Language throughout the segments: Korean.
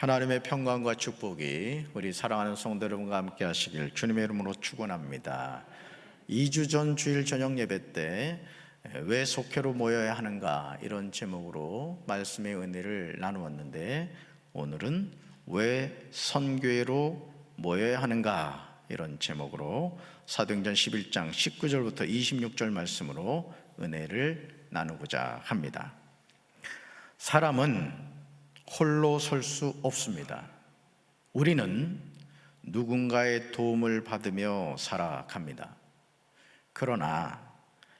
하나님의 평강과 축복이 우리 사랑하는 성도 여러분과 함께 하시길 주님의 이름으로 축원합니다. 2주 전 주일 저녁 예배 때 왜 속회로 모여야 하는가, 이런 제목으로 말씀의 은혜를 나누었는데, 오늘은 왜 선교회로 모여야 하는가, 이런 제목으로 사도행전 11장 19절부터 26절 말씀으로 은혜를 나누고자 합니다. 사람은 홀로 설 수 없습니다. 우리는 누군가의 도움을 받으며 살아갑니다. 그러나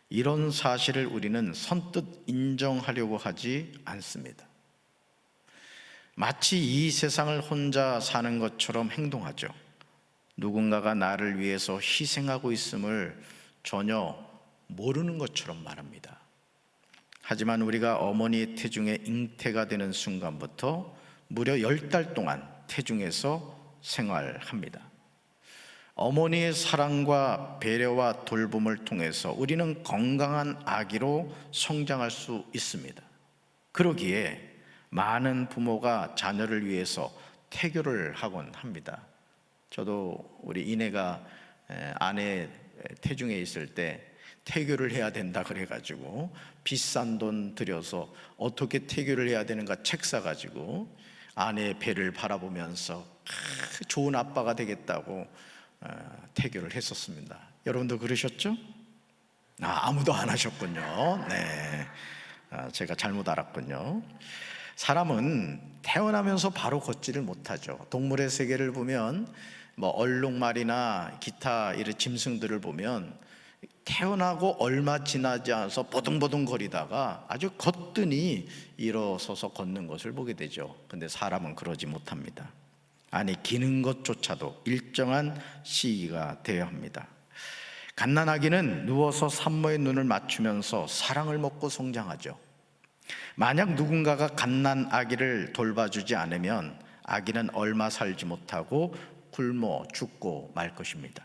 이런 사실을 우리는 선뜻 인정하려고 하지 않습니다. 마치 이 세상을 혼자 사는 것처럼 행동하죠. 누군가가 나를 위해서 희생하고 있음을 전혀 모르는 것처럼 말합니다. 하지만 우리가 어머니의 태중에 잉태가 되는 순간부터 무려 10달 동안 태중에서 생활합니다. 어머니의 사랑과 배려와 돌봄을 통해서 우리는 건강한 아기로 성장할 수 있습니다. 그러기에 많은 부모가 자녀를 위해서 태교를 하곤 합니다. 저도 우리 이내가 아내 태중에 있을 때 태교를 해야 된다 그래가지고 비싼 돈 들여서 어떻게 태교를 해야 되는가 책 사가지고 아내의 배를 바라보면서 좋은 아빠가 되겠다고 태교를 했었습니다. 여러분도 그러셨죠? 아무도 안 하셨군요. 네, 제가 잘못 알았군요. 사람은 태어나면서 바로 걷지를 못하죠. 동물의 세계를 보면 얼룩말이나 기타 이런 짐승들을 보면 태어나고 얼마 지나지 않아서 보둥보둥 거리다가 아주 거뜬히 일어서서 걷는 것을 보게 되죠. 근데 사람은 그러지 못합니다. 아니, 기는 것조차도 일정한 시기가 되어야 합니다. 갓난아기는 누워서 산모의 눈을 맞추면서 사랑을 먹고 성장하죠. 만약 누군가가 갓난아기를 돌봐주지 않으면 아기는 얼마 살지 못하고 굶어 죽고 말 것입니다.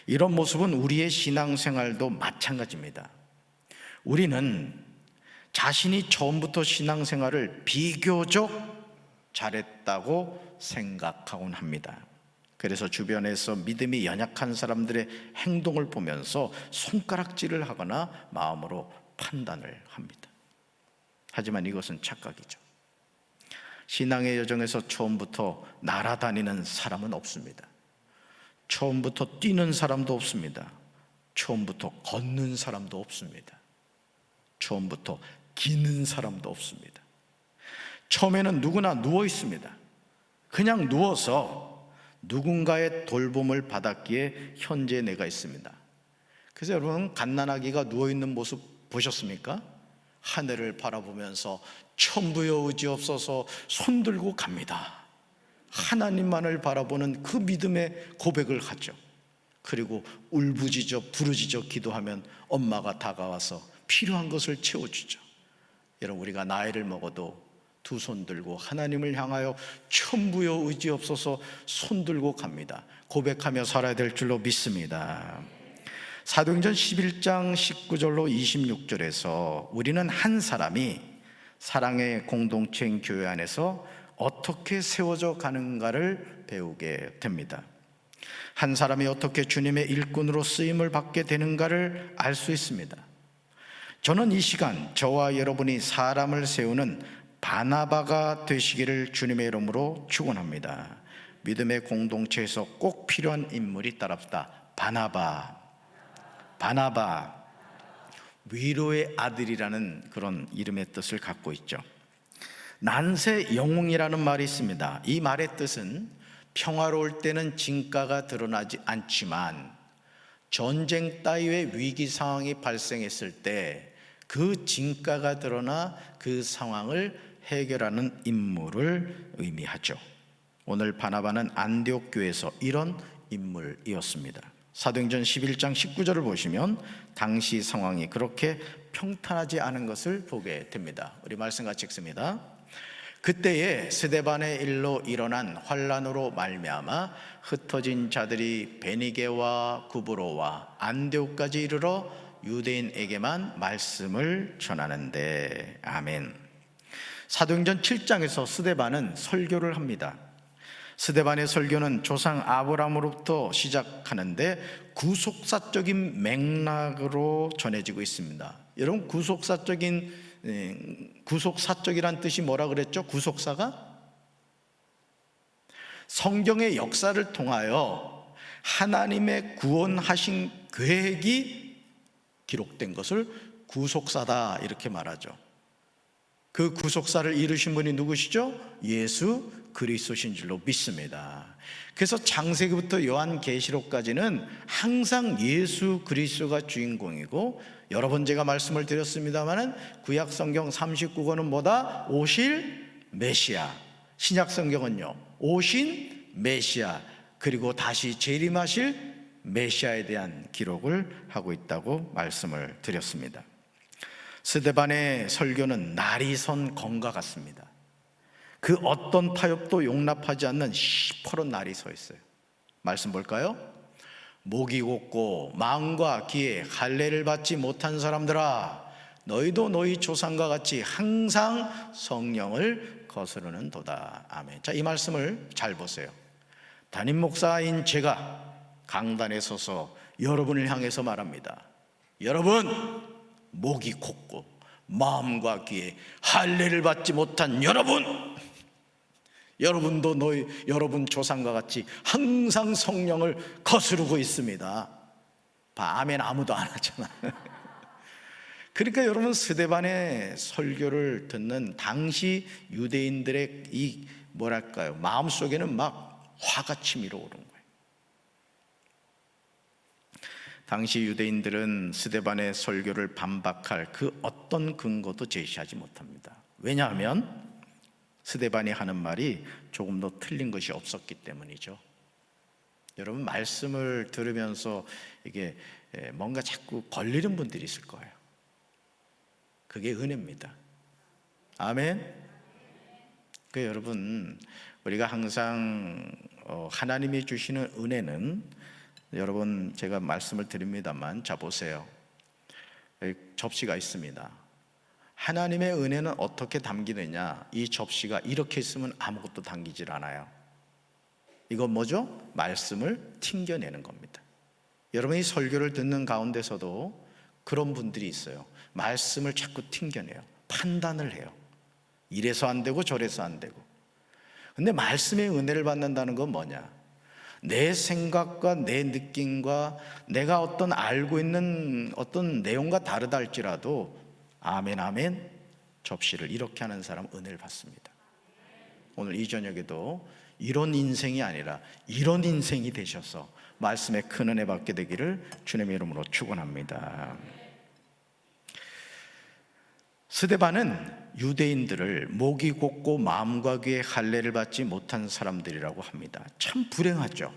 이런 모습은 우리의 신앙생활도 마찬가지입니다. 우리는 자신이 처음부터 신앙생활을 비교적 잘했다고 생각하곤 합니다. 그래서 주변에서 믿음이 연약한 사람들의 행동을 보면서 손가락질을 하거나 마음으로 판단을 합니다. 하지만 이것은 착각이죠. 신앙의 여정에서 처음부터 날아다니는 사람은 없습니다. 처음부터 뛰는 사람도 없습니다. 처음부터 걷는 사람도 없습니다. 처음부터 기는 사람도 없습니다. 처음에는 누구나 누워 있습니다. 그냥 누워서 누군가의 돌봄을 받았기에 현재 내가 있습니다. 그래서 여러분, 갓난아기가 누워있는 모습 보셨습니까? 하늘을 바라보면서 천부여 의지없어서 손들고 갑니다. 하나님만을 바라보는 그 믿음의 고백을 하죠. 그리고 울부짖어 부르짖어 기도하면 엄마가 다가와서 필요한 것을 채워주죠. 여러분, 우리가 나이를 먹어도 두 손 들고 하나님을 향하여 천부여 의지없어서 손 들고 갑니다. 고백하며 살아야 될 줄로 믿습니다. 사도행전 11장 19절로 26절에서 우리는 한 사람이 사랑의 공동체인 교회 안에서 어떻게 세워져 가는가를 배우게 됩니다. 한 사람이 어떻게 주님의 일꾼으로 쓰임을 받게 되는가를 알 수 있습니다. 저는 이 시간 저와 여러분이 사람을 세우는 바나바가 되시기를 주님의 이름으로 축원합니다. 믿음의 공동체에서 꼭 필요한 인물이 따라합시다. 바나바. 위로의 아들이라는 그런 이름의 뜻을 갖고 있죠. 난세 영웅이라는 말이 있습니다. 이 말의 뜻은 평화로울 때는 진가가 드러나지 않지만 전쟁 따위의 위기 상황이 발생했을 때 그 진가가 드러나 그 상황을 해결하는 인물을 의미하죠. 오늘 바나바는 안디옥 교회에서 이런 인물이었습니다. 사도행전 11장 19절을 보시면 당시 상황이 그렇게 평탄하지 않은 것을 보게 됩니다. 우리 말씀 같이 읽습니다. 그때에 스데반의 일로 일어난 환란으로 말미암아 흩어진 자들이 베니게와 구브로와 안디옥까지 이르러 유대인에게만 말씀을 전하는데. 아멘. 사도행전 7장에서 스데반은 설교를 합니다. 스데반의 설교는 조상 아브라함으로부터 시작하는데 구속사적인 맥락으로 전해지고 있습니다. 여러분, 구속사적이란 뜻이 뭐라 그랬죠? 구속사가 성경의 역사를 통하여 하나님의 구원하신 계획이 기록된 것을 구속사다 이렇게 말하죠. 그 구속사를 이루신 분이 누구시죠? 예수 그리스도신 줄로 믿습니다. 그래서 창세기부터 요한계시록까지는 항상 예수 그리스도가 주인공이고, 여러 번 제가 말씀을 드렸습니다마는 구약 성경 39권은 뭐다? 오실 메시아. 신약 성경은요, 오신 메시아, 그리고 다시 재림하실 메시아에 대한 기록을 하고 있다고 말씀을 드렸습니다. 스데반의 설교는 날이 선 검과 같습니다. 그 어떤 타협도 용납하지 않는 시퍼런 날이 서 있어요. 말씀 볼까요? 목이 곧고 마음과 귀에 할례를 받지 못한 사람들아, 너희도 너희 조상과 같이 항상 성령을 거스르는 도다. 아멘. 자, 이 말씀을 잘 보세요. 담임 목사인 제가 강단에 서서 여러분을 향해서 말합니다. 여러분, 목이 곧고 마음과 귀에 할례를 받지 못한 여러분도 여러분 조상과 같이 항상 성령을 거스르고 있습니다. 아멘. 아무도 안 하잖아. 그러니까 여러분, 스데반의 설교를 듣는 당시 유대인들의 이 뭐랄까요, 마음속에는 막 화가 치밀어 오른 거예요. 당시 유대인들은 스데반의 설교를 반박할 그 어떤 근거도 제시하지 못합니다. 왜냐하면 스데반이 하는 말이 조금도 틀린 것이 없었기 때문이죠. 여러분, 말씀을 들으면서 이게 뭔가 자꾸 걸리는 분들이 있을 거예요. 그게 은혜입니다. 아멘. 그 여러분, 우리가 항상 하나님이 주시는 은혜는, 여러분 제가 말씀을 드립니다만, 자 보세요. 여기 접시가 있습니다. 하나님의 은혜는 어떻게 담기느냐? 이 접시가 이렇게 있으면 아무것도 담기질 않아요. 이건 뭐죠? 말씀을 튕겨내는 겁니다. 여러분이 설교를 듣는 가운데서도 그런 분들이 있어요. 말씀을 자꾸 튕겨내요. 판단을 해요. 이래서 안 되고 저래서 안 되고. 근데 말씀의 은혜를 받는다는 건 뭐냐? 내 생각과 내 느낌과 내가 어떤 알고 있는 어떤 내용과 다르다 할지라도 아멘 아멘, 접시를 이렇게 하는 사람 은혜를 받습니다. 오늘 이 저녁에도 이런 인생이 아니라 이런 인생이 되셔서 말씀에 큰 은혜 받게 되기를 주님의 이름으로 축원합니다. 스데반은 유대인들을 목이 곧고 마음과 귀에 할례를 받지 못한 사람들이라고 합니다. 참 불행하죠.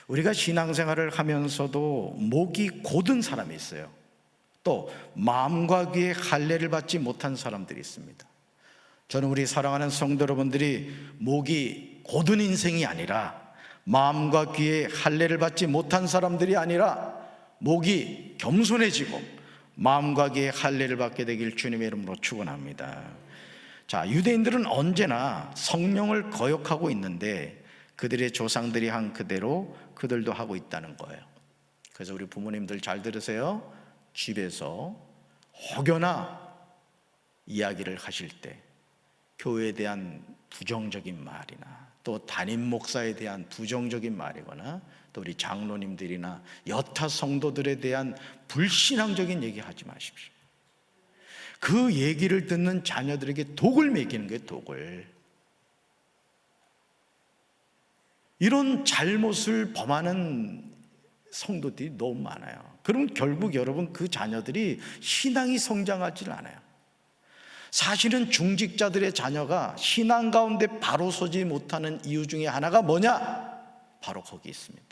우리가 신앙생활을 하면서도 목이 곧은 사람이 있어요. 또 마음과 귀에 할례를 받지 못한 사람들이 있습니다. 저는 우리 사랑하는 성도 여러분들이 목이 곧은 인생이 아니라, 마음과 귀에 할례를 받지 못한 사람들이 아니라 목이 겸손해지고 마음과 귀에 할례를 받게 되길 주님의 이름으로 축원합니다. 자, 유대인들은 언제나 성령을 거역하고 있는데 그들의 조상들이 한 그대로 그들도 하고 있다는 거예요. 그래서 우리 부모님들 잘 들으세요. 집에서 혹여나 이야기를 하실 때 교회에 대한 부정적인 말이나 또 담임 목사에 대한 부정적인 말이거나 또 우리 장로님들이나 여타 성도들에 대한 불신앙적인 얘기 하지 마십시오. 그 얘기를 듣는 자녀들에게 독을 먹이는 거예요. 독을. 이런 잘못을 범하는 성도들이 너무 많아요. 그럼 결국 여러분, 그 자녀들이 신앙이 성장하지 않아요. 사실은 중직자들의 자녀가 신앙 가운데 바로 서지 못하는 이유 중에 하나가 뭐냐? 바로 거기 있습니다.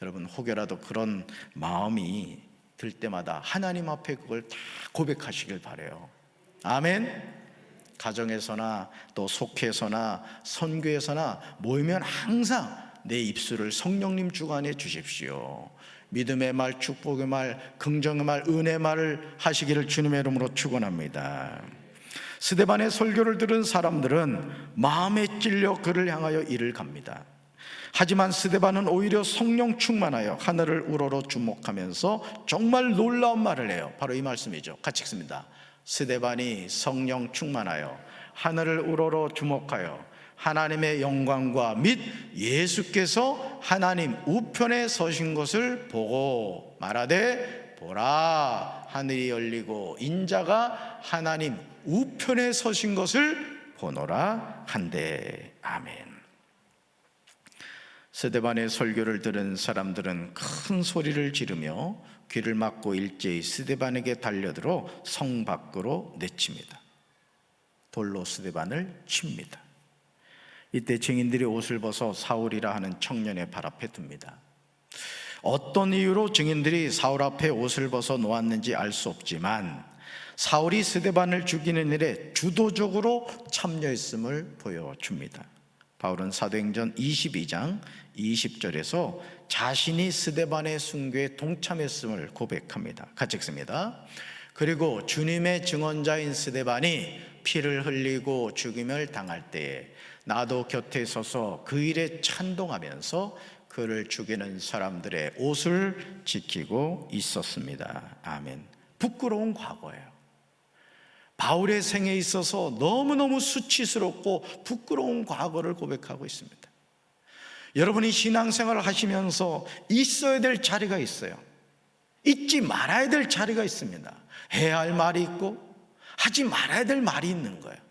여러분, 혹여라도 그런 마음이 들 때마다 하나님 앞에 그걸 다 고백하시길 바라요. 아멘. 가정에서나 또 속회에서나 선교에서나 모이면 항상 내 입술을 성령님 주관해 주십시오. 믿음의 말, 축복의 말, 긍정의 말, 은혜의 말을 하시기를 주님의 이름으로 축원합니다. 스데반의 설교를 들은 사람들은 마음에 찔려 그를 향하여 이를 갑니다. 하지만 스데반은 오히려 성령 충만하여 하늘을 우러러 주목하면서 정말 놀라운 말을 해요. 바로 이 말씀이죠. 같이 읽습니다. 스데반이 성령 충만하여 하늘을 우러러 주목하여 하나님의 영광과 및 예수께서 하나님 우편에 서신 것을 보고 말하되, 보라, 하늘이 열리고 인자가 하나님 우편에 서신 것을 보노라 한대. 아멘. 스데반의 설교를 들은 사람들은 큰 소리를 지르며 귀를 막고 일제히 스데반에게 달려들어 성 밖으로 내칩니다. 돌로 스데반을 칩니다. 이때 증인들이 옷을 벗어 사울이라 하는 청년의 발 앞에 둡니다. 어떤 이유로 증인들이 사울 앞에 옷을 벗어 놓았는지 알 수 없지만 사울이 스데반을 죽이는 일에 주도적으로 참여했음을 보여줍니다. 바울은 사도행전 22장 20절에서 자신이 스데반의 순교에 동참했음을 고백합니다. 같이 읽습니다. 그리고 주님의 증언자인 스데반이 피를 흘리고 죽임을 당할 때에 나도 곁에 서서 그 일에 찬동하면서 그를 죽이는 사람들의 옷을 지키고 있었습니다. 아멘. 부끄러운 과거예요. 바울의 생에 있어서 너무너무 수치스럽고 부끄러운 과거를 고백하고 있습니다. 여러분이 신앙생활을 하시면서 있어야 될 자리가 있어요. 잊지 말아야 될 자리가 있습니다. 해야 할 말이 있고 하지 말아야 될 말이 있는 거예요.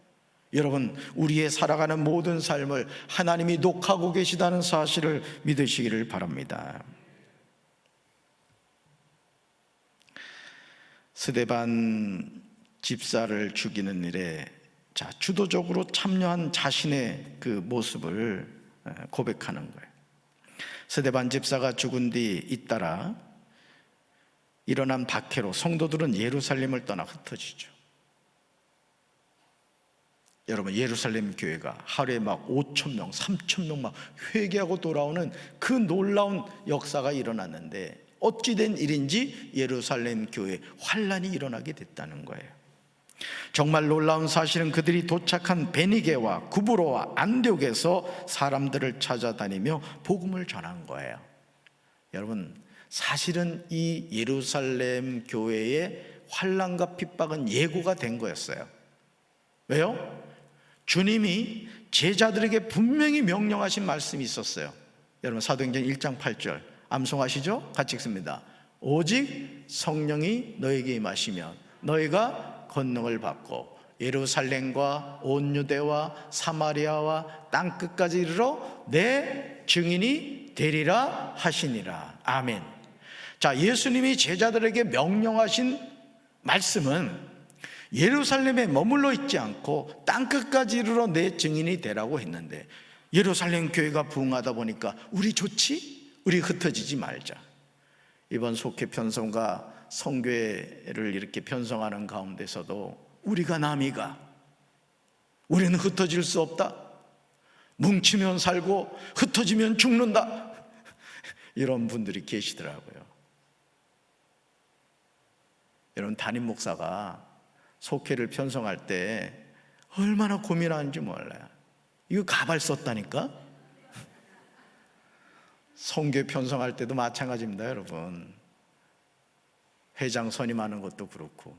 여러분, 우리의 살아가는 모든 삶을 하나님이 녹하고 계시다는 사실을 믿으시기를 바랍니다. 스데반 집사를 죽이는 일에 주도적으로 참여한 자신의 그 모습을 고백하는 거예요. 스데반 집사가 죽은 뒤 잇따라 일어난 박해로 성도들은 예루살렘을 떠나 흩어지죠. 여러분, 예루살렘 교회가 하루에 막 5,000명, 3,000명 막 회개하고 돌아오는 그 놀라운 역사가 일어났는데 어찌된 일인지 예루살렘 교회에 환란이 일어나게 됐다는 거예요. 정말 놀라운 사실은 그들이 도착한 베니게와 구브로와 안디옥에서 사람들을 찾아다니며 복음을 전한 거예요. 여러분, 사실은 이 예루살렘 교회의 환란과 핍박은 예고가 된 거였어요. 왜요? 주님이 제자들에게 분명히 명령하신 말씀이 있었어요. 여러분, 사도행전 1장 8절 암송하시죠? 같이 읽습니다. 오직 성령이 너에게 임하시면 너희가 권능을 받고 예루살렘과 온 유대와 사마리아와 땅끝까지 이르러 내 증인이 되리라 하시니라. 아멘. 자, 예수님이 제자들에게 명령하신 말씀은 예루살렘에 머물러 있지 않고 땅끝까지 이르러 내 증인이 되라고 했는데, 예루살렘 교회가 부흥하다 보니까 우리 좋지? 우리 흩어지지 말자. 이번 속회 편성과 성교회를 이렇게 편성하는 가운데서도 우리가 남이가, 우리는 흩어질 수 없다, 뭉치면 살고 흩어지면 죽는다, 이런 분들이 계시더라고요. 여러분, 담임 목사가 속회를 편성할 때 얼마나 고민하는지 몰라요. 이거 가발 썼다니까. 성교 편성할 때도 마찬가지입니다. 여러분, 회장 선임하는 것도 그렇고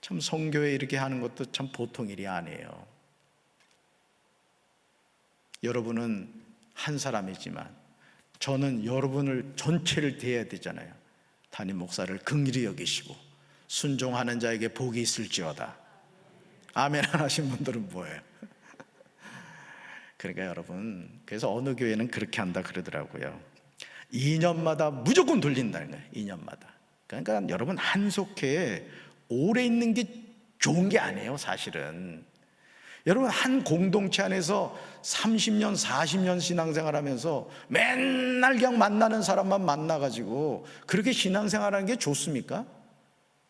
참 성교회 이렇게 하는 것도 참 보통 일이 아니에요. 여러분은 한 사람이지만 저는 여러분을 전체를 대해야 되잖아요. 담임 목사를 긍휼히 여기시고 순종하는 자에게 복이 있을지어다. 아멘 안 하신 분들은 뭐예요? 그러니까 여러분, 그래서 어느 교회는 그렇게 한다 그러더라고요. 2년마다 무조건 돌린다는 거예요. 2년마다. 그러니까 여러분, 한 속회에 오래 있는 게 좋은 게 아니에요. 사실은 여러분, 한 공동체 안에서 30년 40년 신앙생활하면서 맨날 그냥 만나는 사람만 만나가지고 그렇게 신앙생활하는 게 좋습니까?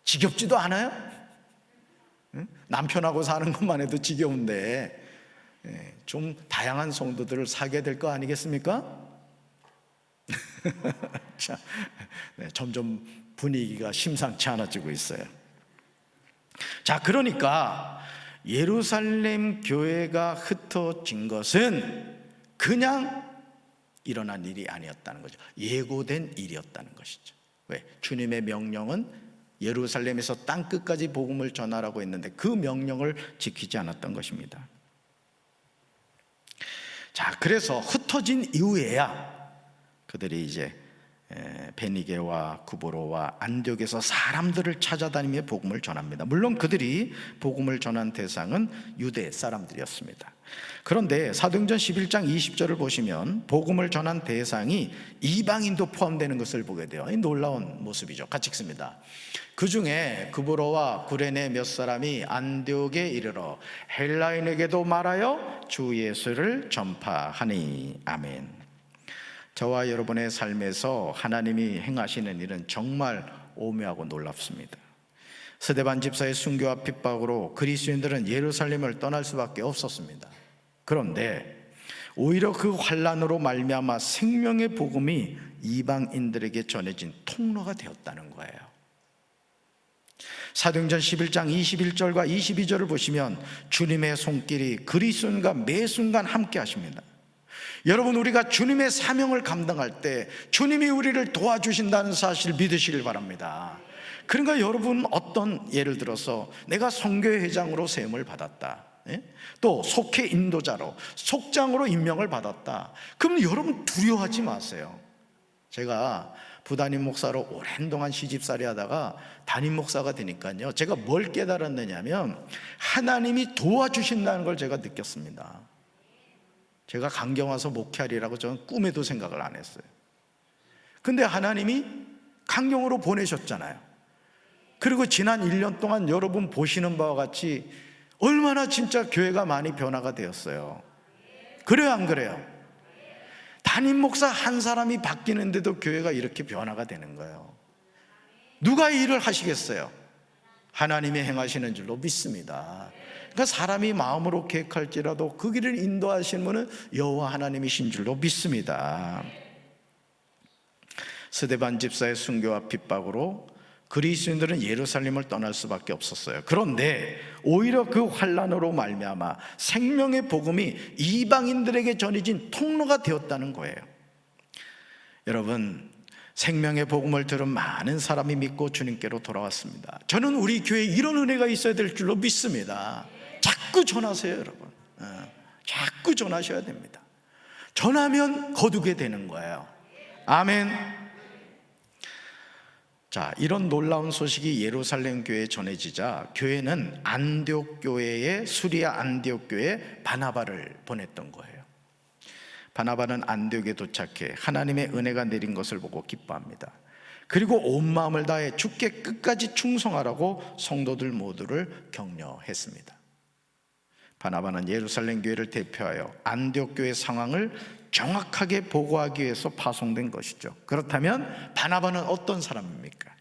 지겹지도 않아요? 남편하고 사는 것만 해도 지겨운데 좀 다양한 성도들을 사귀어야 될 거 아니겠습니까? 자, 점점 분위기가 심상치 않아지고 있어요. 자, 그러니까 예루살렘 교회가 흩어진 것은 그냥 일어난 일이 아니었다는 거죠. 예고된 일이었다는 것이죠. 왜? 주님의 명령은 예루살렘에서 땅 끝까지 복음을 전하라고 했는데 그 명령을 지키지 않았던 것입니다. 자, 그래서 흩어진 이후에야 그들이 이제 베니게와 구브로와 안디옥에서 사람들을 찾아다니며 복음을 전합니다. 물론 그들이 복음을 전한 대상은 유대 사람들이었습니다. 그런데 사도행전 11장 20절을 보시면 복음을 전한 대상이 이방인도 포함되는 것을 보게 돼요. 놀라운 모습이죠. 같이 읽습니다. 그 중에 구브로와 구레네 몇 사람이 안디옥에 이르러 헬라인에게도 말하여 주 예수를 전파하니. 아멘. 저와 여러분의 삶에서 하나님이 행하시는 일은 정말 오묘하고 놀랍습니다. 스데반 집사의 순교와 핍박으로 그리스도인들은 예루살렘을 떠날 수밖에 없었습니다. 그런데 오히려 그 환난으로 말미암아 생명의 복음이 이방인들에게 전해진 통로가 되었다는 거예요. 사도행전 11장 21절과 22절을 보시면 주님의 손길이 그리스도인과 매 순간 함께 하십니다. 여러분, 우리가 주님의 사명을 감당할 때 주님이 우리를 도와주신다는 사실 믿으시길 바랍니다. 그러니까 여러분, 어떤 예를 들어서 내가 선교회장으로 세움을 받았다, 또 속회 인도자로 속장으로 임명을 받았다, 그럼 여러분 두려워하지 마세요. 제가 부담임 목사로 오랜 동안 시집살이 하다가 담임 목사가 되니까요, 제가 뭘 깨달았느냐면 하나님이 도와주신다는 걸 제가 느꼈습니다. 제가 강경 와서 목회하리라고 저는 꿈에도 생각을 안 했어요. 근데 하나님이 강경으로 보내셨잖아요. 그리고 지난 1년 동안 여러분 보시는 바와 같이 얼마나 진짜 교회가 많이 변화가 되었어요. 그래요, 안 그래요? 담임 목사 한 사람이 바뀌는데도 교회가 이렇게 변화가 되는 거예요. 누가 이 일을 하시겠어요? 하나님이 행하시는 줄로 믿습니다. 그러니까 사람이 마음으로 계획할지라도 그 길을 인도하시는 분은 여호와 하나님이신 줄로 믿습니다. 스데반 집사의 순교와 핍박으로 그리스도인들은 예루살렘을 떠날 수밖에 없었어요. 그런데 오히려 그 환난으로 말미암아 생명의 복음이 이방인들에게 전해진 통로가 되었다는 거예요. 여러분, 생명의 복음을 들은 많은 사람이 믿고 주님께로 돌아왔습니다. 저는 우리 교회에 이런 은혜가 있어야 될 줄로 믿습니다. 자꾸 전하세요, 여러분. 자꾸 전하셔야 됩니다. 전하면 거두게 되는 거예요. 아멘. 자, 이런 놀라운 소식이 예루살렘 교회에 전해지자 교회는 안디옥 교회에, 수리아 안디옥 교회에 바나바를 보냈던 거예요. 바나바는 안디옥에 도착해 하나님의 은혜가 내린 것을 보고 기뻐합니다. 그리고 온 마음을 다해 주께 끝까지 충성하라고 성도들 모두를 격려했습니다. 바나바는 예루살렘 교회를 대표하여 안디옥 교회 상황을 정확하게 보고하기 위해서 파송된 것이죠. 그렇다면 바나바는 어떤 사람입니까?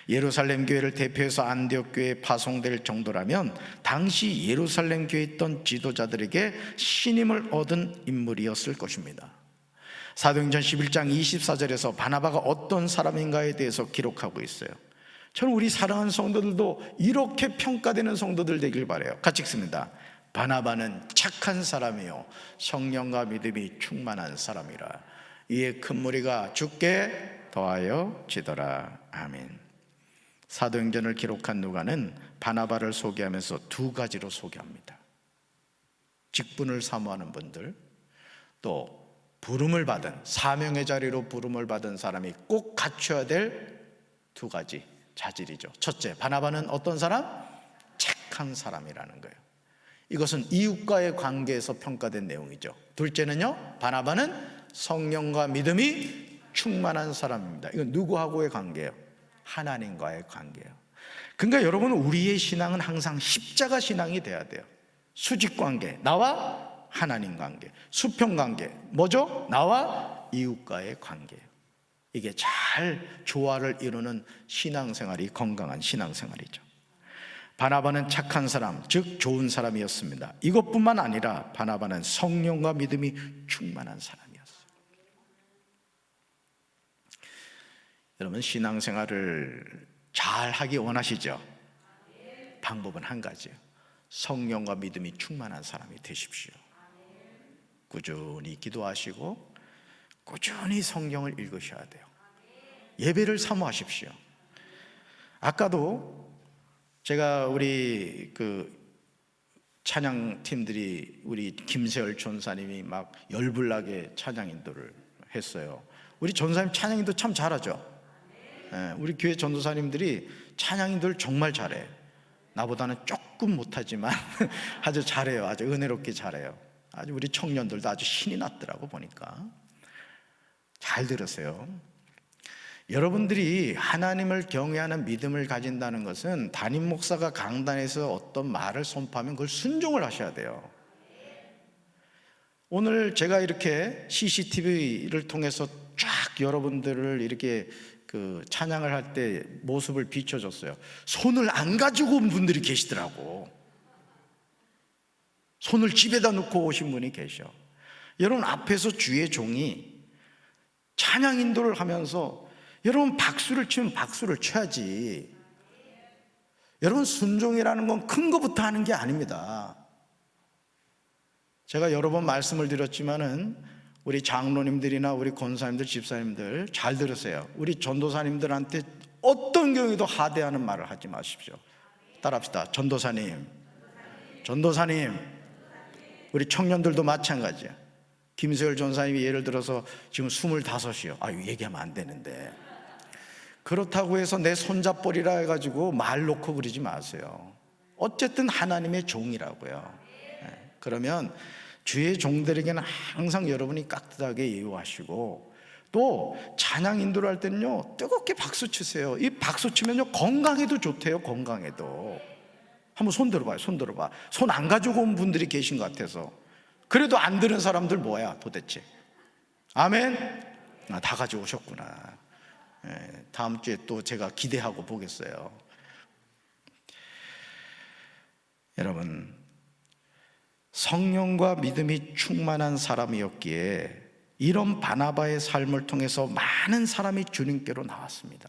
예루살렘 교회를 대표해서 안디옥 교회에 파송될 정도라면 당시 예루살렘 교회에 있던 지도자들에게 신임을 얻은 인물이었을 것입니다. 사도행전 11장 24절에서 바나바가 어떤 사람인가에 대해서 기록하고 있어요. 저는 우리 사랑하는 성도들도 이렇게 평가되는 성도들 되길 바라요. 같이 읽습니다. 바나바는 착한 사람이요 성령과 믿음이 충만한 사람이라. 이에 큰 무리가 주께 더하여 지더라. 아멘. 사도행전을 기록한 누가는 바나바를 소개하면서 두 가지로 소개합니다. 직분을 사모하는 분들, 또 부름을 받은, 사명의 자리로 부름을 받은 사람이 꼭 갖춰야 될 두 가지 자질이죠. 첫째, 바나바는 어떤 사람? 착한 사람이라는 거예요. 이것은 이웃과의 관계에서 평가된 내용이죠. 둘째는요, 바나바는 성령과 믿음이 충만한 사람입니다. 이건 누구하고의 관계예요? 하나님과의 관계예요. 그러니까 여러분, 우리의 신앙은 항상 십자가 신앙이 돼야 돼요. 수직관계, 나와 하나님 관계. 수평관계, 뭐죠? 나와 이웃과의 관계예요. 이게 잘 조화를 이루는 신앙생활이 건강한 신앙생활이죠. 바나바는 착한 사람, 즉 좋은 사람이었습니다. 이것뿐만 아니라 바나바는 성령과 믿음이 충만한 사람이었어요. 여러분, 신앙생활을 잘 하기 원하시죠? 방법은 한 가지예요. 성령과 믿음이 충만한 사람이 되십시오. 꾸준히 기도하시고 꾸준히 성경을 읽으셔야 돼요. 예배를 사모하십시오. 아까도 제가 우리 찬양팀들이 우리 김세열 전사님이 막 열불나게 찬양 인도를 했어요. 우리 전사님 찬양 인도 참 잘하죠. 우리 교회 전도사님들이 찬양 인도를 정말 잘해. 나보다는 조금 못하지만 아주 잘해요. 아주 은혜롭게 잘해요. 아주 우리 청년들도 아주 신이 났더라고 보니까. 잘 들으세요. 여러분들이 하나님을 경외하는 믿음을 가진다는 것은 담임 목사가 강단에서 어떤 말을 선포하면 그걸 순종을 하셔야 돼요. 오늘 제가 이렇게 CCTV를 통해서 쫙 여러분들을 이렇게 찬양을 할 때 모습을 비춰줬어요. 손을 안 가지고 온 분들이 계시더라고. 손을 집에다 놓고 오신 분이 계셔. 여러분 앞에서 주의 종이 찬양 인도를 하면서 여러분 박수를 치면 박수를 쳐야지. 여러분 순종이라는 건 큰 것부터 하는 게 아닙니다. 제가 여러 번 말씀을 드렸지만은 우리 장로님들이나 우리 권사님들, 집사님들 잘 들으세요. 우리 전도사님들한테 어떤 경우에도 하대하는 말을 하지 마십시오. 따라합시다. 전도사님. 우리 청년들도 마찬가지야. 김세열 전사님이 예를 들어서 지금 25이요. 아유, 얘기하면 안 되는데. 그렇다고 해서 내 손잡벌이라 해가지고 말 놓고 그러지 마세요. 어쨌든 하나님의 종이라고요. 그러면 주의 종들에게는 항상 여러분이 깍듯하게 예우하시고, 또 찬양 인도를 할 때는요 뜨겁게 박수 치세요. 이 박수 치면요 건강에도 좋대요. 건강에도. 한번 손 들어봐요. 손 들어봐. 손 안 가지고 온 분들이 계신 것 같아서. 그래도 안 들은 사람들 뭐야 도대체? 아멘. 다 가지고 오셨구나. 다음 주에 또 제가 기대하고 보겠어요. 여러분, 성령과 믿음이 충만한 사람이었기에 이런 바나바의 삶을 통해서 많은 사람이 주님께로 나왔습니다.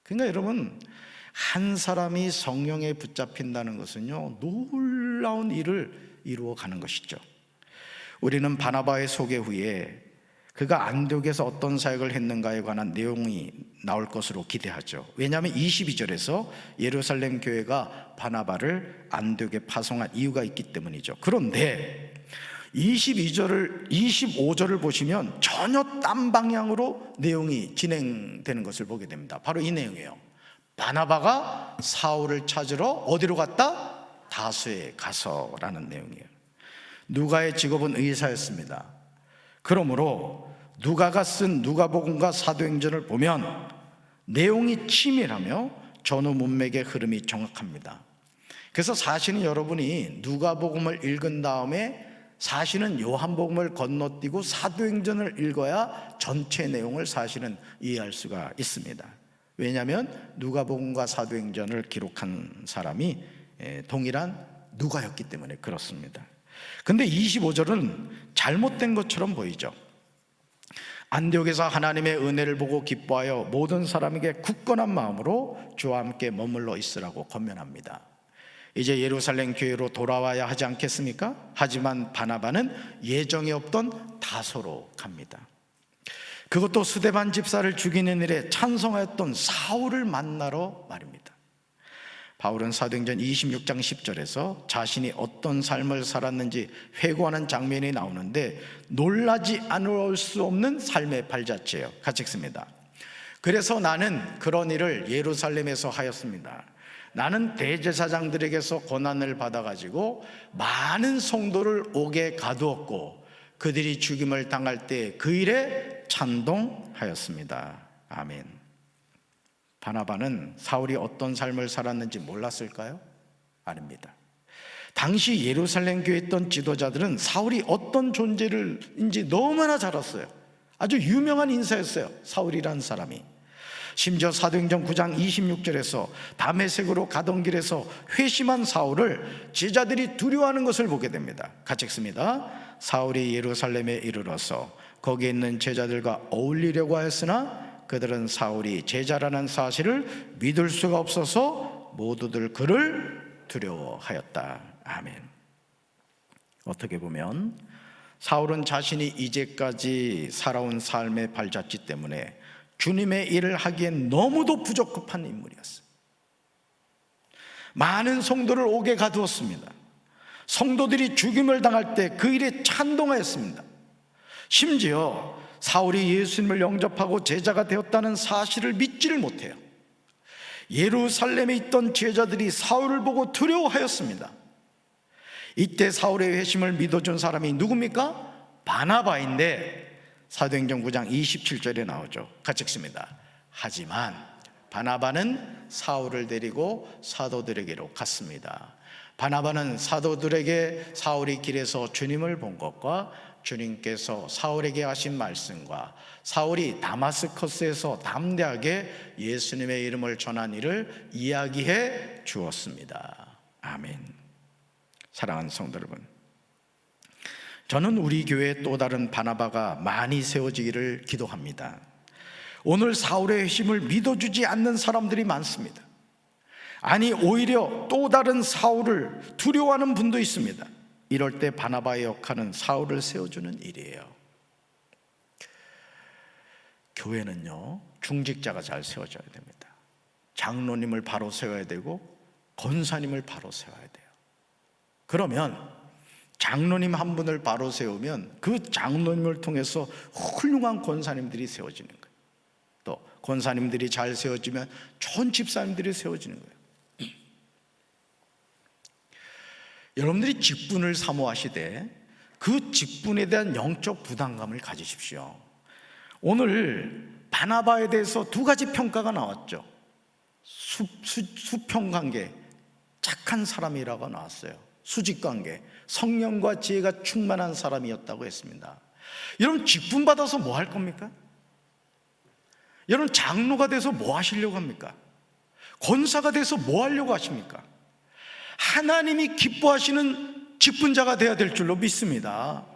그러니까 여러분, 한 사람이 성령에 붙잡힌다는 것은요 놀라운 일을 이루어가는 것이죠. 우리는 바나바의 소개 후에 그가 안디옥에서 어떤 사역을 했는가에 관한 내용이 나올 것으로 기대하죠. 왜냐하면 22절에서 예루살렘 교회가 바나바를 안디옥에 파송한 이유가 있기 때문이죠. 그런데 25절을 보시면 전혀 딴 방향으로 내용이 진행되는 것을 보게 됩니다. 바로 이 내용이에요. 바나바가 사울을 찾으러 어디로 갔다? 다소에 가서라는 내용이에요. 누가의 직업은 의사였습니다. 그러므로 누가가 쓴 누가복음과 사도행전을 보면 내용이 치밀하며 전후 문맥의 흐름이 정확합니다. 그래서 사실은 여러분이 누가복음을 읽은 다음에 사실은 요한복음을 건너뛰고 사도행전을 읽어야 전체 내용을 사실은 이해할 수가 있습니다. 왜냐하면 누가복음과 사도행전을 기록한 사람이 동일한 누가였기 때문에 그렇습니다. 근데 25절은 잘못된 것처럼 보이죠. 안디옥에서 하나님의 은혜를 보고 기뻐하여 모든 사람에게 굳건한 마음으로 주와 함께 머물러 있으라고 권면합니다. 이제 예루살렘 교회로 돌아와야 하지 않겠습니까? 하지만 바나바는 예정에 없던 다소로 갑니다. 그것도 스데반 집사를 죽이는 일에 찬성하였던 사울을 만나러 말입니다. 바울은 사도행전 26장 10절에서 자신이 어떤 삶을 살았는지 회고하는 장면이 나오는데 놀라지 않을 수 없는 삶의 발자취예요. 같이 읽습니다. 그래서 나는 그런 일을 예루살렘에서 하였습니다. 나는 대제사장들에게서 권한을 받아가지고 많은 성도를 옥에 가두었고 그들이 죽임을 당할 때 그 일에 찬동하였습니다. 아멘. 바나바는 사울이 어떤 삶을 살았는지 몰랐을까요? 아닙니다. 당시 예루살렘 교회에 있던 지도자들은 사울이 어떤 존재인지 너무나 잘 알았어요. 아주 유명한 인사였어요. 사울이라는 사람이. 심지어 사도행전 9장 26절에서 다메섹으로 가던 길에서 회심한 사울을 제자들이 두려워하는 것을 보게 됩니다. 같이 읽습니다. 사울이 예루살렘에 이르러서 거기에 있는 제자들과 어울리려고 하였으나 그들은 사울이 제자라는 사실을 믿을 수가 없어서 모두들 그를 두려워하였다. 아멘. 어떻게 보면 사울은 자신이 이제까지 살아온 삶의 발자취 때문에 주님의 일을 하기엔 너무도 부적합한 인물이었어요. 많은 성도를 옥에 가두었습니다. 성도들이 죽임을 당할 때 그 일에 찬동하였습니다. 심지어 사울이 예수님을 영접하고 제자가 되었다는 사실을 믿지를 못해요. 예루살렘에 있던 제자들이 사울을 보고 두려워하였습니다. 이때 사울의 회심을 믿어준 사람이 누굽니까? 바나바인데 사도행전 9장 27절에 나오죠. 같이 읽습니다. 하지만 바나바는 사울을 데리고 사도들에게로 갔습니다. 바나바는 사도들에게 사울이 길에서 주님을 본 것과 주님께서 사울에게 하신 말씀과 사울이 다마스커스에서 담대하게 예수님의 이름을 전한 일을 이야기해 주었습니다. 아멘. 사랑하는 성도 여러분, 저는 우리 교회에 또 다른 바나바가 많이 세워지기를 기도합니다. 오늘 사울의 회심을 믿어주지 않는 사람들이 많습니다. 아니, 오히려 또 다른 사울을 두려워하는 분도 있습니다. 이럴 때 바나바의 역할은 사울을 세워주는 일이에요. 교회는요, 중직자가 잘 세워져야 됩니다. 장로님을 바로 세워야 되고 권사님을 바로 세워야 돼요. 그러면 장로님 한 분을 바로 세우면 그 장로님을 통해서 훌륭한 권사님들이 세워지는 거예요. 또 권사님들이 잘 세워지면 좋은 집사님들이 세워지는 거예요. 여러분들이 직분을 사모하시되 그 직분에 대한 영적 부담감을 가지십시오. 오늘 바나바에 대해서 두 가지 평가가 나왔죠. 수평관계, 착한 사람이라고 나왔어요. 수직관계, 성령과 지혜가 충만한 사람이었다고 했습니다. 여러분, 직분 받아서 뭐 할 겁니까? 여러분, 장로가 돼서 뭐 하시려고 합니까? 권사가 돼서 뭐 하려고 하십니까? 하나님이 기뻐하시는 직분자가 되어야 될 줄로 믿습니다.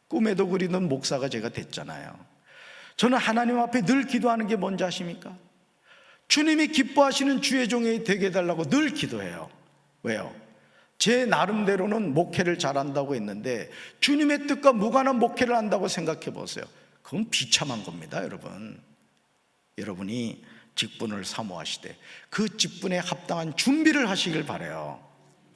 꿈에도 그리던 목사가 제가 됐잖아요. 저는 하나님 앞에 늘 기도하는 게 뭔지 아십니까? 주님이 기뻐하시는 주의 종이 되게 해달라고 늘 기도해요. 왜요? 제 나름대로는 목회를 잘한다고 했는데 주님의 뜻과 무관한 목회를 한다고 생각해 보세요. 그건 비참한 겁니다, 여러분. 여러분이 직분을 사모하시되 그 직분에 합당한 준비를 하시길 바라요.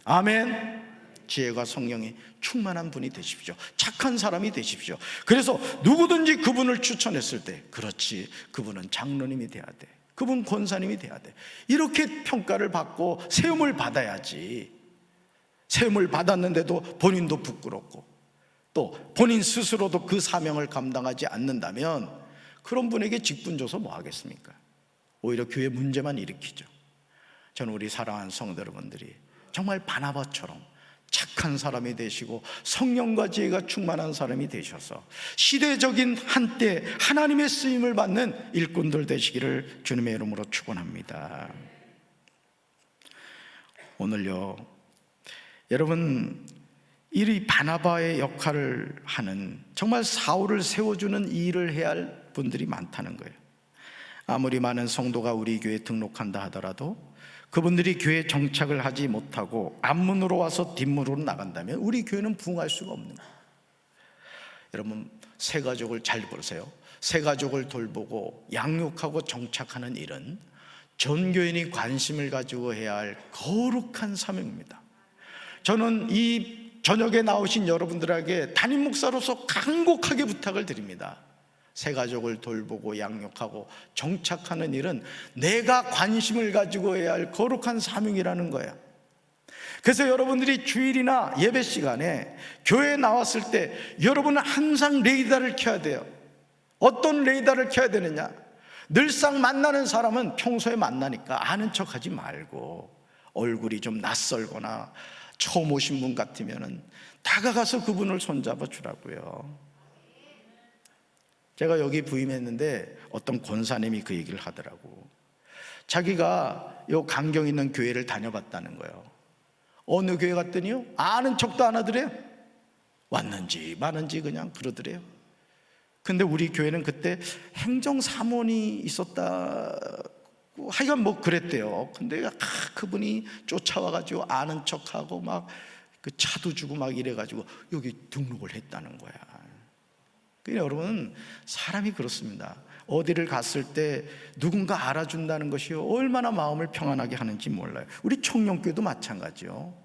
아멘. 지혜가 성령이 충만한 분이 되십시오. 착한 사람이 되십시오. 그래서 누구든지 그분을 추천했을 때, 그렇지, 그분은 장로님이 돼야 돼, 그분 권사님이 돼야 돼, 이렇게 평가를 받고 세움을 받아야지. 세움을 받았는데도 본인도 부끄럽고 또 본인 스스로도 그 사명을 감당하지 않는다면 그런 분에게 직분 줘서 뭐 하겠습니까? 오히려 교회 문제만 일으키죠. 저는 우리 사랑하는 성도 여러분들이 정말 바나바처럼 착한 사람이 되시고 성령과 지혜가 충만한 사람이 되셔서 시대적인 한때 하나님의 쓰임을 받는 일꾼들 되시기를 주님의 이름으로 축원합니다. 오늘요, 여러분, 이 바나바의 역할을 하는, 정말 사울을 세워주는 일을 해야 할 분들이 많다는 거예요. 아무리 많은 성도가 우리 교회에 등록한다 하더라도 그분들이 교회에 정착을 하지 못하고 앞문으로 와서 뒷문으로 나간다면 우리 교회는 부흥할 수가 없는 거예요. 여러분, 새 가족을 잘 보세요. 새 가족을 돌보고 양육하고 정착하는 일은 전교인이 관심을 가지고 해야 할 거룩한 사명입니다. 저는 이 저녁에 나오신 여러분들에게 담임 목사로서 간곡하게 부탁을 드립니다. 새 가족을 돌보고 양육하고 정착하는 일은 내가 관심을 가지고 해야 할 거룩한 사명이라는 거예요. 그래서 여러분들이 주일이나 예배 시간에 교회에 나왔을 때 여러분은 항상 레이더를 켜야 돼요. 어떤 레이더를 켜야 되느냐? 늘상 만나는 사람은 평소에 만나니까 아는 척하지 말고 얼굴이 좀 낯설거나 처음 오신 분 같으면 다가가서 그분을 손잡아 주라고요. 제가 여기 부임했는데 어떤 권사님이 그 얘기를 하더라고. 자기가 요 강경 있는 교회를 다녀봤다는 거예요. 어느 교회 갔더니요, 아는 척도 안 하더래요. 왔는지 마는지 그냥 그러더래요. 근데 우리 교회는 그때 행정사무원이 있었다고 하여간 뭐 그랬대요. 근데 그분이 쫓아와가지고 아는 척하고 막 그 차도 주고 막 이래가지고 여기 등록을 했다는 거야. 그러니까 여러분, 사람이 그렇습니다. 어디를 갔을 때 누군가 알아준다는 것이 얼마나 마음을 평안하게 하는지 몰라요. 우리 청년교회도 마찬가지요.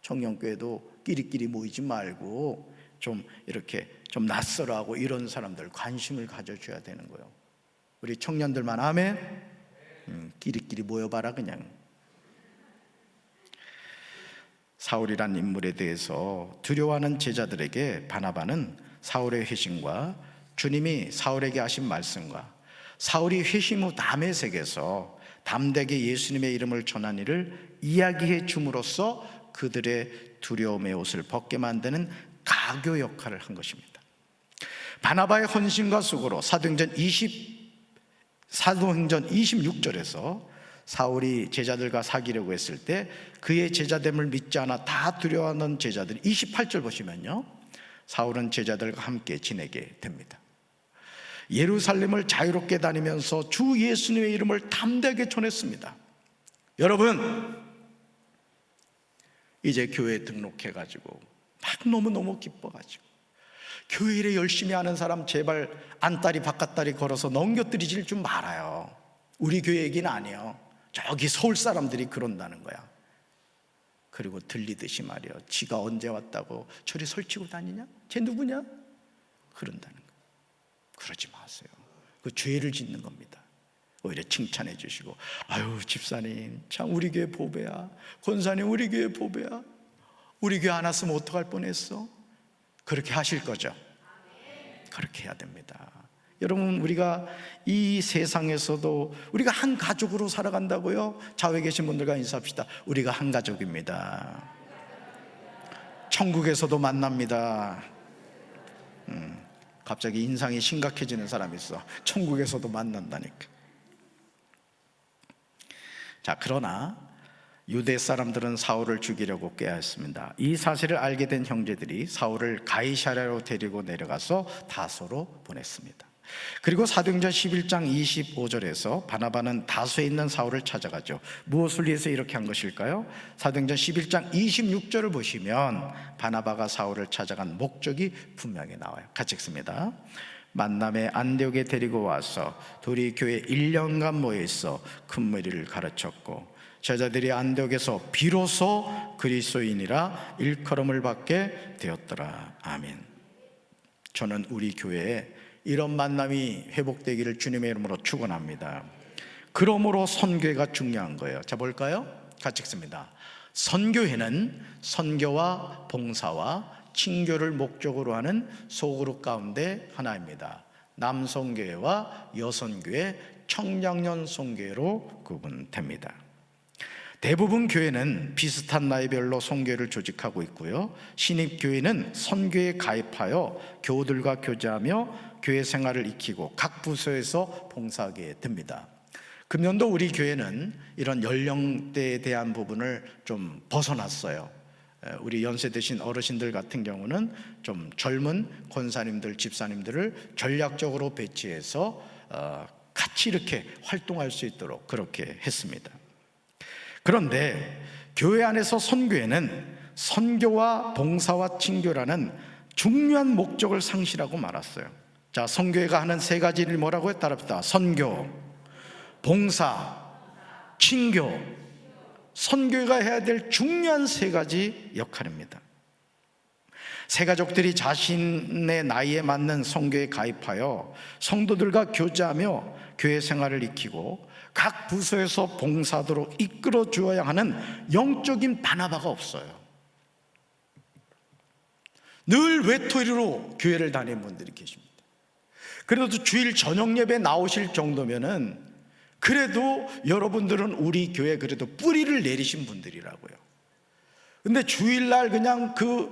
청년교회도 끼리끼리 모이지 말고 좀 이렇게 좀 낯설어하고 이런 사람들 관심을 가져줘야 되는 거예요. 우리 청년들만 아멘? 끼리끼리 모여봐라 그냥. 사울이란 인물에 대해서 두려워하는 제자들에게 바나바는 사울의 회심과 주님이 사울에게 하신 말씀과 사울이 회심 후 다메섹에서 담대하게 예수님의 이름을 전한 일을 이야기해 줌으로써 그들의 두려움의 옷을 벗게 만드는 가교 역할을 한 것입니다. 바나바의 헌신과 수고로 사도행전 26절에서 사울이 제자들과 사귀려고 했을 때 그의 제자됨을 믿지 않아 다 두려워하는 제자들이 28절 보시면요, 사울은 제자들과 함께 지내게 됩니다. 예루살렘을 자유롭게 다니면서 주 예수님의 이름을 담대하게 전했습니다. 여러분, 이제 교회에 등록해가지고 막 너무너무 기뻐가지고 교회 일에 열심히 하는 사람 제발 안다리 바깥다리 걸어서 넘겨뜨리질 좀 말아요. 우리 교회 얘기는 아니에요. 저기 서울 사람들이 그런다는 거야. 그리고 들리듯이 말이에요. 지가 언제 왔다고 저리 설치고 다니냐? 쟤 누구냐? 그런다는 거예요. 그러지 마세요. 그 죄를 짓는 겁니다. 오히려 칭찬해 주시고, 아유 집사님 참 우리 교회 보배야, 권사님 우리 교회 보배야, 우리 교회 안 왔으면 어떡할 뻔했어. 그렇게 하실 거죠? 그렇게 해야 됩니다. 여러분, 우리가 이 세상에서도 우리가 한 가족으로 살아간다고요? 좌우에 계신 분들과 인사합시다. 우리가 한 가족입니다. 천국에서도 만납니다. 갑자기 인상이 심각해지는 사람이 있어. 천국에서도 만난다니까. 자, 그러나 유대 사람들은 사울을 죽이려고 꾀하였습니다. 이 사실을 알게 된 형제들이 사울을 가이사랴로 데리고 내려가서 다소로 보냈습니다. 그리고 사도행전 11장 25절에서 바나바는 다소에 있는 사울을 찾아가죠. 무엇을 위해서 이렇게 한 것일까요? 사도행전 11장 26절을 보시면 바나바가 사울을 찾아간 목적이 분명히 나와요. 같이 읽습니다. 만남에 안디옥에 데리고 와서 둘이 교회 1년간 모여있어 큰 무리를 가르쳤고 제자들이 안디옥에서 비로소 그리스도인이라 일컬음을 받게 되었더라. 아멘. 저는 우리 교회에 이런 만남이 회복되기를 주님의 이름으로 축원합니다. 그러므로 선교회가 중요한 거예요. 자, 볼까요? 같이 읽습니다. 선교회는 선교와 봉사와 친교를 목적으로 하는 소그룹 가운데 하나입니다. 남선교회와 여선교회, 청장년 선교회로 구분됩니다. 대부분 교회는 비슷한 나이별로 선교회를 조직하고 있고요, 신입교회는 선교회에 가입하여 교우들과 교제하며 교회 생활을 익히고 각 부서에서 봉사하게 됩니다. 금년도 우리 교회는 이런 연령대에 대한 부분을 좀 벗어났어요. 우리 연세 드신 어르신들 같은 경우는 좀 젊은 권사님들, 집사님들을 전략적으로 배치해서 같이 이렇게 활동할 수 있도록 그렇게 했습니다. 그런데 교회 안에서 선교회는 선교와 봉사와 친교라는 중요한 목적을 상실하고 말았어요. 자, 선교회가 하는 세 가지 일을 뭐라고요? 따라합시다. 선교, 봉사, 친교. 선교회가 해야 될 중요한 세 가지 역할입니다. 새 가족들이 자신의 나이에 맞는 선교에 가입하여 성도들과 교제하며 교회 생활을 익히고 각 부서에서 봉사하도록 이끌어 주어야 하는 영적인 바나바가 없어요. 늘 외톨이로 교회를 다니는 분들이 계십니다. 그래도 주일 저녁 예배 나오실 정도면은 그래도 여러분들은 우리 교회 그래도 뿌리를 내리신 분들이라고요. 근데 주일날 그냥 그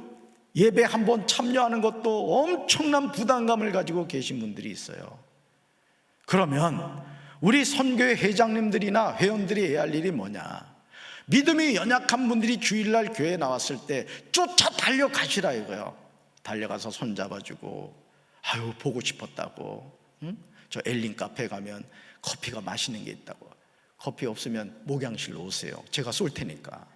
예배 한번 참여하는 것도 엄청난 부담감을 가지고 계신 분들이 있어요. 그러면 우리 선교회 회장님들이나 회원들이 해야 할 일이 뭐냐? 믿음이 연약한 분들이 주일날 교회에 나왔을 때 쫓아 달려가시라 이거요. 달려가서 손잡아주고, 아유 보고 싶었다고, 응? 저 엘린 카페 가면 커피가 맛있는 게 있다고, 커피 없으면 목양실로 오세요. 제가 쏠 테니까.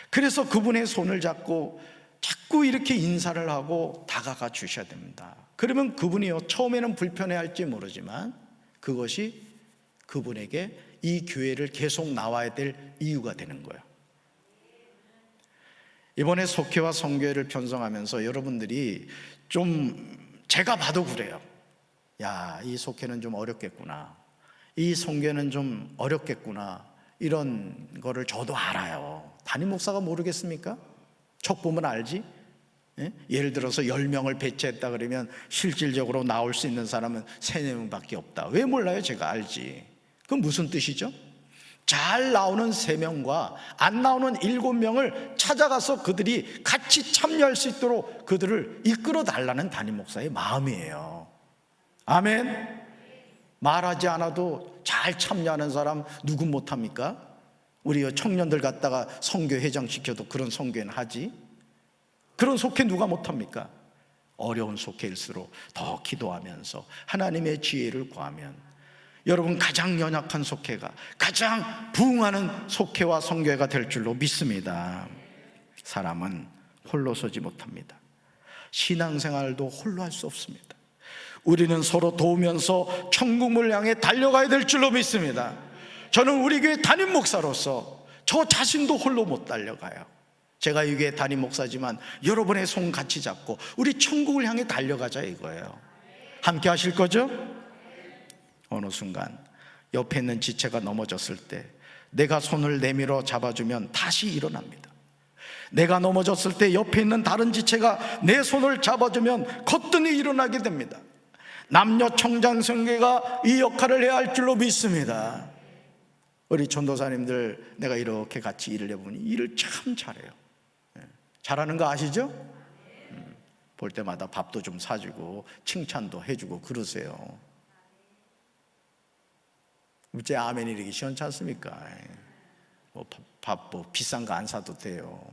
그래서 그분의 손을 잡고 자꾸 이렇게 인사를 하고 다가가 주셔야 됩니다. 그러면 그분이요, 처음에는 불편해할지 모르지만 그것이 그분에게 이 교회를 계속 나와야 될 이유가 되는 거예요. 이번에 속회와 성교회를 편성하면서 여러분들이 좀, 제가 봐도 그래요. 야, 이 속회는 좀 어렵겠구나, 이 성교회는 좀 어렵겠구나, 이런 거를 저도 알아요. 담임 목사가 모르겠습니까? 척 보면 알지? 예? 예를 들어서 10명을 배치했다 그러면 실질적으로 나올 수 있는 사람은 3-4명밖에 없다. 왜 몰라요? 제가 알지. 그건 무슨 뜻이죠? 잘 나오는 3명과 안 나오는 7명을 찾아가서 그들이 같이 참여할 수 있도록 그들을 이끌어 달라는 담임 목사의 마음이에요. 아멘. 말하지 않아도 잘 참여하는 사람 누구 못합니까? 우리 청년들 갖다가 선교회장 시켜도 그런 선교회는 하지. 그런 속회 누가 못합니까? 어려운 속회일수록 더 기도하면서 하나님의 지혜를 구하면 여러분, 가장 연약한 속회가 가장 부흥하는 속회와 선교회가 될 줄로 믿습니다. 사람은 홀로 서지 못합니다. 신앙생활도 홀로 할 수 없습니다. 우리는 서로 도우면서 천국을 향해 달려가야 될 줄로 믿습니다. 저는 우리 교회 담임 목사로서 저 자신도 홀로 못 달려가요. 제가 이 교회 담임 목사지만 여러분의 손 같이 잡고 우리 천국을 향해 달려가자 이거예요. 함께 하실 거죠? 어느 순간 옆에 있는 지체가 넘어졌을 때 내가 손을 내밀어 잡아주면 다시 일어납니다. 내가 넘어졌을 때 옆에 있는 다른 지체가 내 손을 잡아주면 거뜬히 일어나게 됩니다. 남녀 청장선교회가 이 역할을 해야 할 줄로 믿습니다. 우리 전도사님들 내가 이렇게 같이 일을 해보니 일을 참 잘해요. 잘하는 거 아시죠? 볼 때마다 밥도 좀 사주고 칭찬도 해주고 그러세요. 제 아멘이 이렇게 시원치 않습니까? 밥 비싼 거 안 사도 돼요.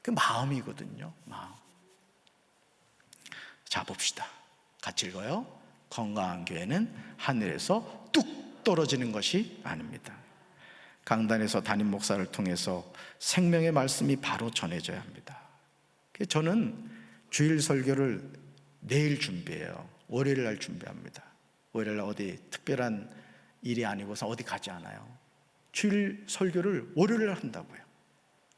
그 마음이거든요. 마음. 자, 봅시다. 같이 읽어요. 건강한 교회는 하늘에서 뚝 떨어지는 것이 아닙니다. 강단에서 담임 목사를 통해서 생명의 말씀이 바로 전해져야 합니다. 저는 주일 설교를 내일 준비해요. 월요일 날 준비합니다. 월요일 날 어디 특별한 일이 아니고서 어디 가지 않아요. 주일 설교를 월요일 날 한다고요.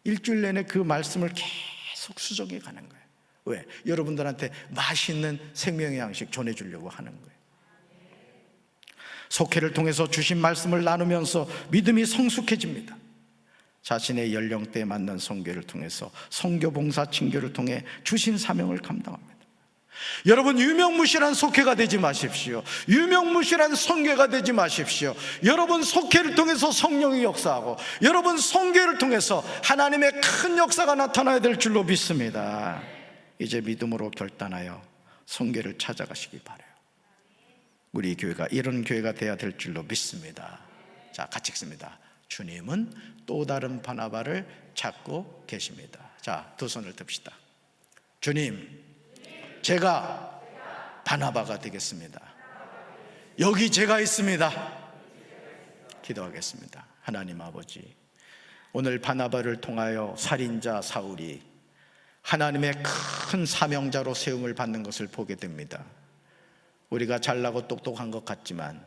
일주일 내내 그 말씀을 계속 수정해 가는 거예요. 왜? 여러분들한테 맛있는 생명의 양식 전해주려고 하는 거예요. 속회를 통해서 주신 말씀을 나누면서 믿음이 성숙해집니다. 자신의 연령대에 맞는 선교를 통해서 선교봉사 친교를 통해 주신 사명을 감당합니다. 여러분, 유명무실한 속회가 되지 마십시오. 유명무실한 선교가 되지 마십시오. 여러분, 속회를 통해서 성령이 역사하고 여러분 선교를 통해서 하나님의 큰 역사가 나타나야 될 줄로 믿습니다. 이제 믿음으로 결단하여 선교를 찾아가시기 바라요. 우리 교회가 이런 교회가 되어야 될 줄로 믿습니다. 자, 같이 읽습니다. 주님은 또 다른 바나바를 찾고 계십니다. 자, 두 손을 듭시다. 주님, 제가 바나바가 되겠습니다. 여기 제가 있습니다. 기도하겠습니다. 하나님 아버지, 오늘 바나바를 통하여 살인자 사울이 하나님의 큰 사명자로 세움을 받는 것을 보게 됩니다. 우리가 잘나고 똑똑한 것 같지만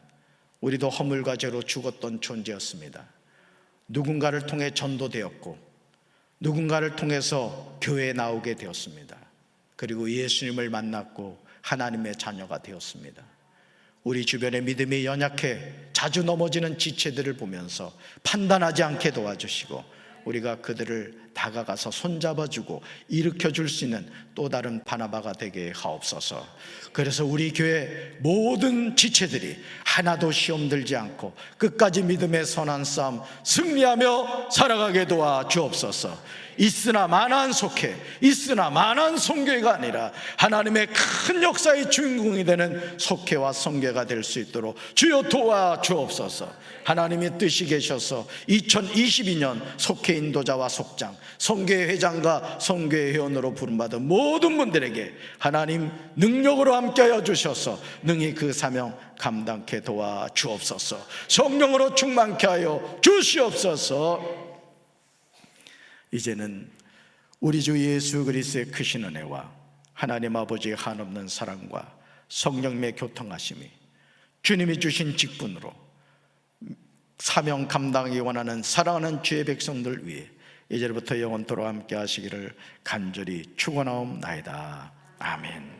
우리도 허물과 죄로 죽었던 존재였습니다. 누군가를 통해 전도되었고 누군가를 통해서 교회에 나오게 되었습니다. 그리고 예수님을 만났고 하나님의 자녀가 되었습니다. 우리 주변에 믿음이 연약해 자주 넘어지는 지체들을 보면서 판단하지 않게 도와주시고 우리가 그들을 다가가서 손잡아주고 일으켜줄 수 있는 또 다른 바나바가 되게 하옵소서. 그래서 우리 교회 모든 지체들이 하나도 시험 들지 않고 끝까지 믿음의 선한 싸움 승리하며 살아가게 도와주옵소서. 있으나 마나한 속회, 있으나 마나한 선교회가 아니라 하나님의 큰 역사의 주인공이 되는 속회와 선교회가 될 수 있도록 주여 도와주옵소서. 하나님의 뜻이 계셔서 2022년 속회 인도자와 속장, 선교회 회장과 선교회 회원으로 부름받은 모든 분들에게 하나님 능력으로 함께하여 주셔서 능히 그 사명 감당케 도와 주옵소서. 성령으로 충만케 하여 주시옵소서. 이제는 우리 주 예수 그리스도의 크신 은혜와 하나님 아버지의 한없는 사랑과 성령의 교통하심이 주님이 주신 직분으로 사명 감당하기 원하는 사랑하는 주의 백성들 위해 이제부터 영원토록 함께 하시기를 간절히 축원하옵나이다. 아멘.